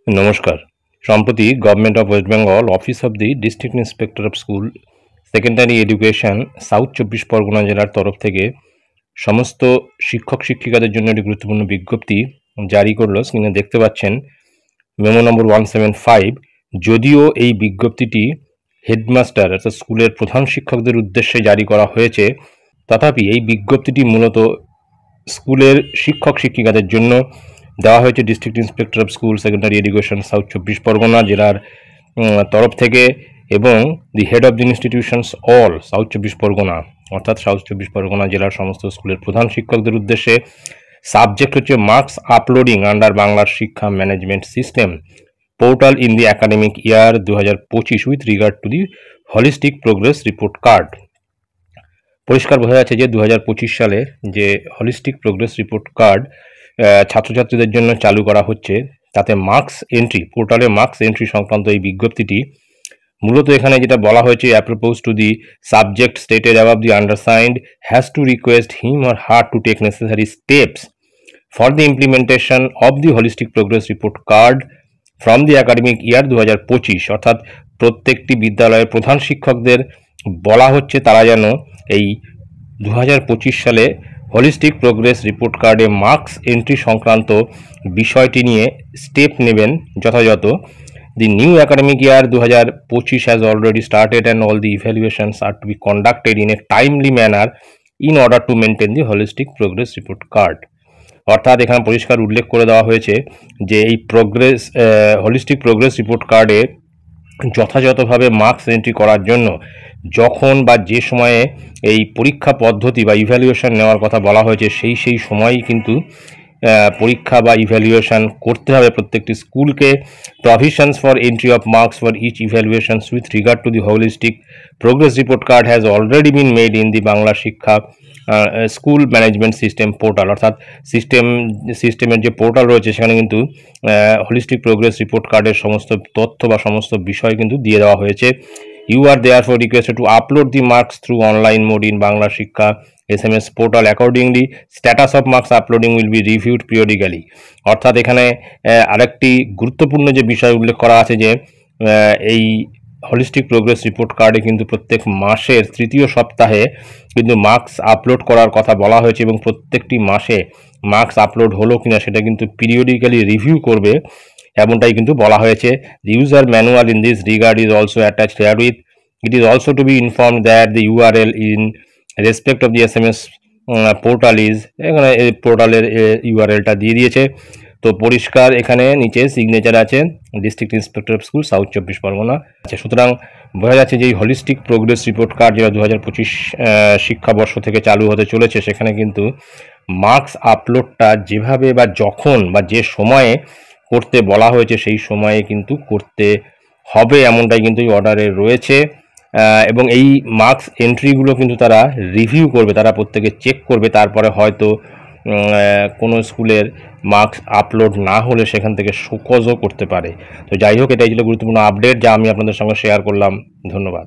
নমস্কার। সম্প্রতি government of West Bengal office of the district inspector of school secondary education south 24 Pargana জেলার তরফ থেকে সমস্ত শিক্ষক শিক্ষিকাদের জন্য একটি গুরুত্বপূর্ণ বিজ্ঞপ্তি জারি করলো। স্ক্রিনে দেখতে পাচ্ছেন মেমো নম্বর 175। যদিও এই বিজ্ঞপ্তিটি হেডমাস্টার অর্থাৎ স্কুলের প্রধান শিক্ষকদের উদ্দেশ্যে জারি করা হয়েছে, তথাপি এই বিজ্ঞপ্তিটি মূলত স্কুলের শিক্ষক শিক্ষিকাদের জন্য দেওয়া হয়েছে district inspector of school secondary education south 24 Pargana জেলার তরফ থেকে, এবং the head of the institutions all south 24 Pargana অর্থাৎ সাউথ 24 পরগনা জেলার সমস্ত স্কুলের প্রধান শিক্ষকদের উদ্দেশ্যে। সাবজেক্ট হচ্ছে মার্কস আপলোডিং আন্ডার বাংলার শিক্ষা management system portal in the academic year 2025 with regard to the holistic progress report card. পরিষ্কার বোঝা যাচ্ছে যে 2025 সালে যে হলিস্টিক প্রোগ্রেস রিপোর্ট কার্ড ছাত্রছাত্রীদের জন্য চালু করা হচ্ছে, তাতে মার্কস এন্ট্রি, পোর্টালে মার্কস এন্ট্রি সংক্রান্ত এই বিজ্ঞপ্তিটি মূলত এখানে যেটা বলা হয়েছে, apropos to the subject stated above the undersigned has to request him or her to take necessary steps for the implementation of the holistic progress report card from the academic year 2025। অর্থাৎ প্রত্যেকটি বিদ্যালয়ের প্রধান শিক্ষকদের বলা হচ্ছে তারা যেন এই 2025 সালে হলিস্টিক প্রোগ্রেস রিপোর্ট কার্ডে মার্কস এন্ট্রি সংক্রান্ত বিষয়টি নিয়ে স্টেপ নেবেন যথাযথ। The new academic year 2025 has already started and all the evaluations are to be conducted in a timely manner in order to maintain the holistic progress report card. অর্থাৎ এখানে পরিষ্কার উল্লেখ করে দেওয়া হয়েছে যে এই হলিস্টিক প্রোগ্রেস রিপোর্ট কার্ডে যথাযথভাবে মার্কস এন্ট্রি করার জন্য যখন বা যে সময়ে এই পরীক্ষা পদ্ধতি বা ইভ্যালুয়েশন নেওয়ার কথা বলা হয়েছে, সেই সময়ই কিন্তু পরীক্ষা বা ইভ্যালুয়েশন করতে হবে প্রত্যেকটি স্কুলকে। Provisions for entry of marks for each evaluations with regard to the holistic progress report card has already been made in the Bangla Shiksha school management system portal. অর্থাৎ সিস্টেমের যে পোর্টাল রয়েছে সেখানে কিন্তু হোলিস্টিক প্রোগ্রেস রিপোর্ট কার্ডের সমস্ত তথ্য বা সমস্ত বিষয় কিন্তু দিয়ে দেওয়া হয়েছে। You are therefore requested to upload the marks through online mode in Bangla Shikha SMS portal. Accordingly, status of marks uploading will be reviewed periodically. অর্থাৎ এখানে আরেকটি গুরুত্বপূর্ণ যে বিষয় উল্লেখ করা আছে যে এই হলিস্টিক প্রোগ্রেস রিপোর্ট কার্ডে কিন্তু প্রত্যেক মাসের তৃতীয় সপ্তাহে কিন্তু মার্কস আপলোড করার কথা বলা হয়েছে, এবং প্রত্যেকটি মাসে মার্কস আপলোড হলো কিনা সেটা কিন্তু পিরিয়ডিক্যালি রিভিউ করবে, এমনটাই কিন্তু বলা হয়েছে। The user manual in this regard is also attached herewith. It is also to be informed that the URL in respect of the SMS portal is, এখানে এই পোর্টালের ইউআরএলটা দিয়ে দিয়েছে। তো পরিষ্কার এখানে নিচে সিগনেচার আছে district inspector of school south 24 Pargana আছে। সুতরাং বোঝা যাচ্ছে যে এই হলিস্টিক প্রোগ্রেস রিপোর্ট কার্ড যেটা 2025 শিক্ষাবর্ষ থেকে চালু হতে চলেছে, সেখানে কিন্তু মার্কস আপলোডটা যেভাবে বা যখন বা যে সময়ে করতে বলা হয়েছে সেই সময়ে কিন্তু করতে হবে, এমনটাই কিন্তু এই অর্ডারে রয়েছে। এবং এই মার্কস এন্ট্রিগুলো কিন্তু তারা রিভিউ করবে, তারা প্রত্যেকে চেক করবে, তারপরে হয়তো কোনো স্কুলের মার্কস আপলোড না হলে সেখান থেকে শোকজও করতে পারে। তো যাই হোক, এটাই ছিল গুরুত্বপূর্ণ আপডেট যা আমি আপনাদের সঙ্গে শেয়ার করলাম। ধন্যবাদ।